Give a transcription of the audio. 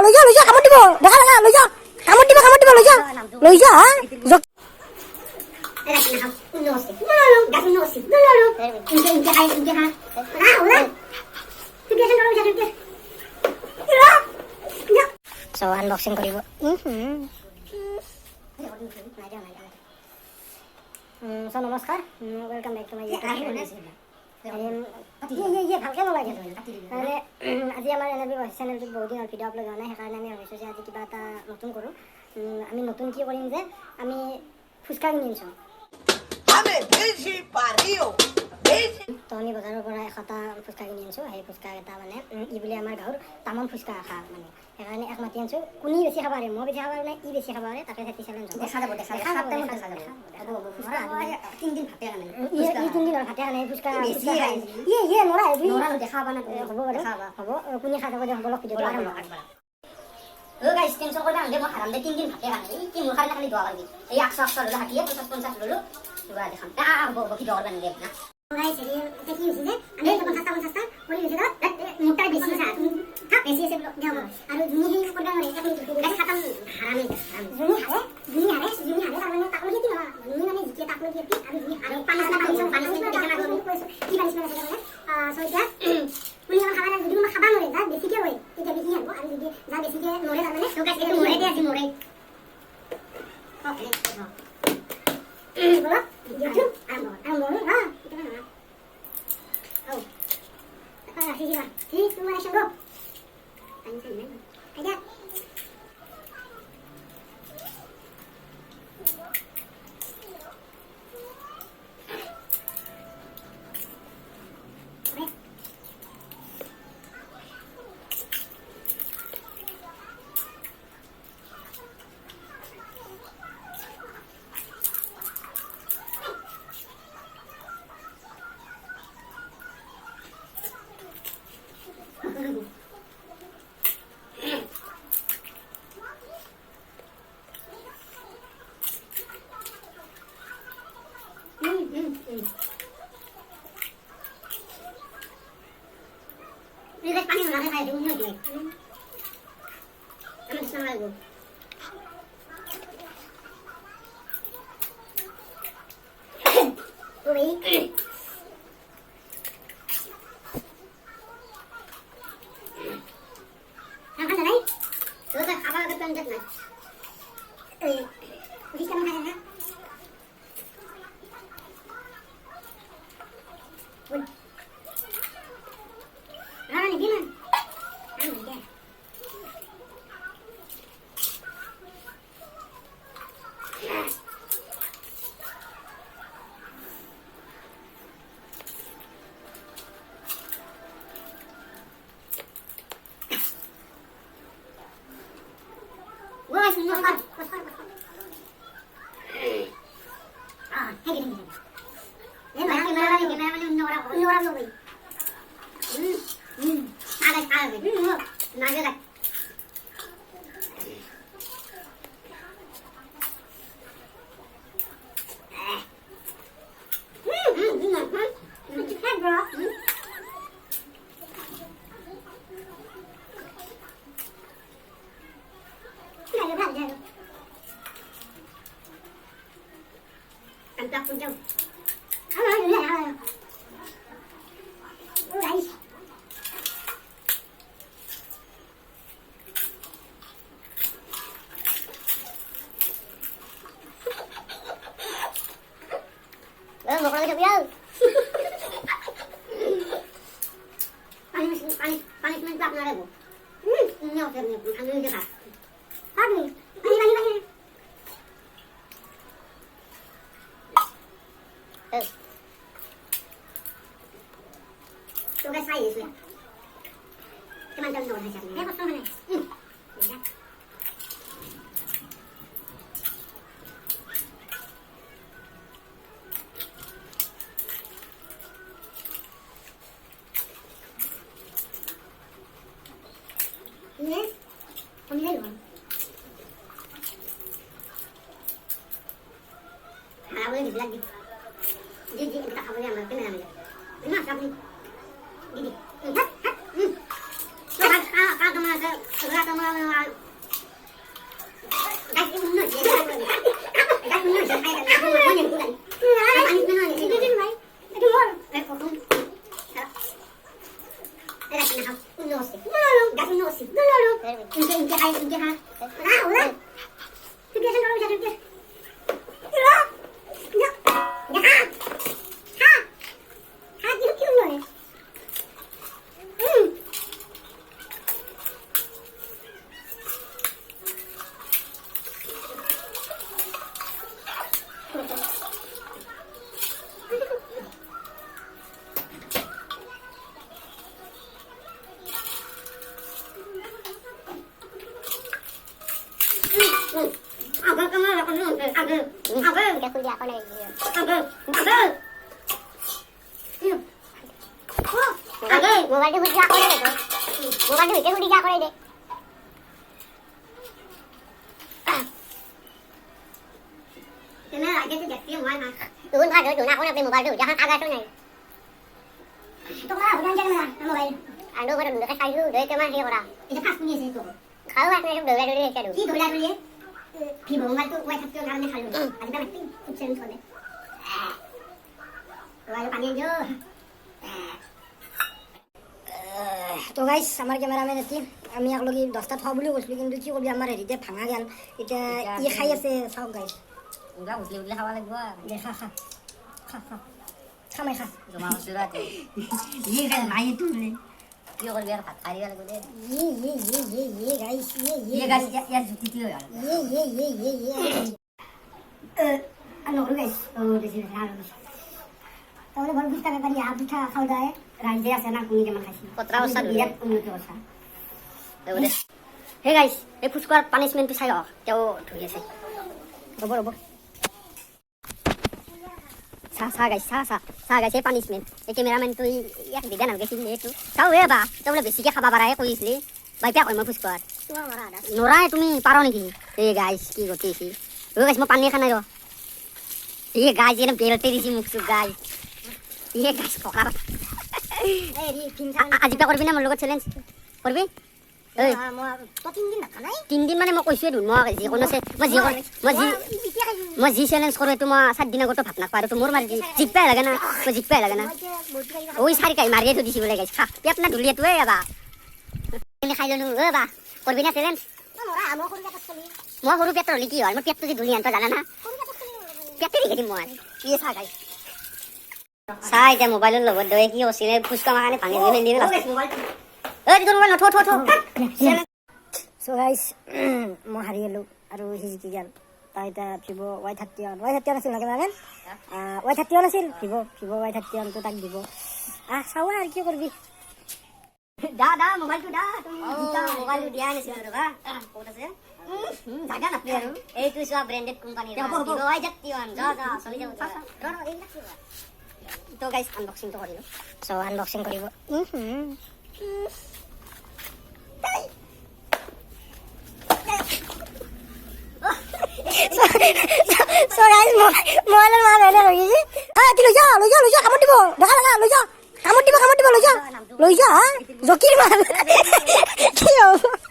লৈ যা কামত দিব দেখা লাগা লৈ যা কামত দিব লৈ যা So unboxing koribo. So namaskar. Welcome back to my channel. ये ভালকে নলাগে মানে আজি আমাৰ এনবি চেনেলটো বহুত দিন ভিডিঅ আপলোড হোৱা নাই সেইকাৰণে আমি ভাবিছোঁ যে আজি কিবা এটা নতুন কৰোঁ আমি নতুন কি কৰিম যে আমি ফুচকা কিনি আনিছোঁ তো আমি বজাৰৰ পৰা এশটা ফুচকা কিনি আনিছোঁ সেই ফুচকা এটা মানে ই বুলি আমাৰ গাঁৱৰ তামাম ফুচকা খা মানে সেইকাৰণে এক মাতি আনিছোঁ কোনে বেছি খাব পাৰে মই বেছি খাব পাৰে ই বেছি খাব পাৰে তাকে খেতি চেলেঞ্জ দেখা যাব তিনদিন ভাতে খানে তিনদিন ভাতে খানে ফুচকা ইয়ে নৰা দেখা পাবা না হ'ব বাৰু হ'ব কোনে খাই যাব যে হ'ব লগ ভিডিঅ'টো আৰম্ভ আগবাৰ গাইস টেনশন করে আনলে মই হারাম দে 3 দিন ভাতে খানে কি মুখার না খালি দোয়া করবি এই 100 ললো হাটিয়ে 50 ললো দুয়া দেখাম হ'ব কি দোয়া করবি না গাইস এই দেখি হইছে যে আমি 50 বলি হইছে না মোটা বেশি আছে থাক বেশি আছে দেব আর জুনি হেই করবা না এটা কিন্তু গাইস খতম হারামে জুনি হারে তার মানে তাকলো কি না জুনি মানে জিকে তাকলো কি আর জুনি হারে পানি দেখা না কি পানি না সেটা সো এটা পুনি আমার খাবার যদি মা খাবা নরে যা বেশি কে হয় এটা বেশি আনবো আর যদি যা বেশি কে নরে তার মানে তো গাইস এটা নরে দিয়ে আসি নরে ওকে বলো ইউটিউব আরম্ভ হ্যাঁ এটা না ও আসি যা ঠিক তোমার সঙ্গ পানি চাই না আইডা Ini pakai mana kayak dulu nih. Kamu bisa nggak Ui. Yang mana nih? Tuh tak apa kepanjat nih. Bisa makan ya? Gimana? Deh. Wah, ini apa? Gini. Gimana orang lebih. Ada. Naga dah. Mau kalau biar. Panik mentak nare bu. Ini oke nih, anu juga. Pani. Tuh guys, saya itu ya. Teman-teman aja nih. Kosong nih. Ya. Yes. Ambil dulu. Kalau boleh dibilang gitu. Jadi kita kabarnya sama kena ambil. Ini apa nih? Gini. Hat. Kalau kemana মোবাইলটো হুজা করে দে মোবাইলটো হিতে হুজা করে দে তেনে আগে তো দেখতে হয় না তুই ভালো তো না কোন আপনি মোবাইলটো জাহান আগা তো নাই তো না বুঝান জানা না মোবাইল আলো করে দুটো খাইছো দই কেমন হে করা এটা ফাস্ট নিয়েছে তো খাও আপনি একটু দৌড়া দৌড়ি এটা কি দৌড়া দৌড়ি কি মোবাইল তো ওই থাকতে না আমি খাইলো আজ না একটু খুব চেঞ্জ করে মোবাইল পানি দিও তো গাইস আমার ক্যামেরাম্যান এটি আমি একলগে 10টা খাও বলে কইছিল কিন্তু কি করবি আমার হেরিতে ভাঙা গেল এটা ই খাই আছে সব গাইস ওরা উঠলে উঠলে খাওয়া লাগবে দেখা খা খা খা খামাই খা জমা হচ্ছে রাতে ই গাইস নাই তুললে কি করবি আর ভাত খাই লাগবে দে ই গাইস গাইস ইয়ার জুতি কি হলো আনো গাইস ও দেখি না তাহলে বড় বুঝতে পারি পিঠা খাওয়া যায় রাইজে আছে না কোনি কেমন খাইছি কতরা অবস্থা বিরাট উন্নতি অবস্থা হে গাইস এই ফুচকার পানিশমেন্ট চাই তেও ধুই আছে রব রব সা গাইস এই পানিশমেন্ট এই ক্যামেরাম্যান তুই এক দিগা না গেছিলি এটু চাও এ বা তোমরা বেশিকে খাবা বারায় কইছিলি বাইপা কই মই ফুচকার নরাই তুমি পারো নাকি এই গাইস কি করতেছি ও গাইস মই পানি খানাই র এই গাইস এনে বেলতে দিছি মুখ সুখ গাইস ये गाइस पकड़ा আজি পা করবি না মোৰ লগত চ্যালেঞ্জ করবি এই তো 3 দিন না নাই 3 দিন মানে মই কইছো দুন মই যি কোন আছে মই জি চ্যালেঞ্জ করে তো মই 7 দিন আগত ভাত না পারে তো মোর মারি জিপা লাগে না মই জিপা লাগে না ওই সারি কাই মারিয়ে তো দিছি বলে গাইস খা পেট না ঢুলিয়ে তুই আবা এনে খাইলো নু এ বা করবি না চ্যালেঞ্জ মই সৰু পেট হলি কি হয় মই পেটটো যে ঢুলি আনতো জানা না পেটে দিকে মই ইয়ে সা গাইস সাই যে মোবাইলৰ লগত দই কি অছিনে ফুচকা মাখানে ভাঙি দিলে নিলে এই তোৰ মোবাইল থো সো গাইস মই হাৰি গলো আৰু হিজি গেল তাইটা ভিভো Y31 আছিল না কেমেৰামেন Y31 আছিল ভিভো Y31 তো তাক দিব চাও আৰু কি কৰবি দা মোবাইলটো দা তুমি দিতা মোবাইলটো দিয়া নিছিল ৰবা ক'ত আছে জাগা নাপলি আৰু এইটো সব ব্ৰ্যান্ডেড কোম্পানী Y31 যা চলি যাব ৰ এই নাকি তো গাইস আনবক্সিং তো করিলো সো আনবক্সিং করিব সো গাইস মোবাইলের মা বেলে রই গেছে তুই লই যা কামড় দিব দেখা লই যা কামড় দিব লই যা জকির মাল কি হবে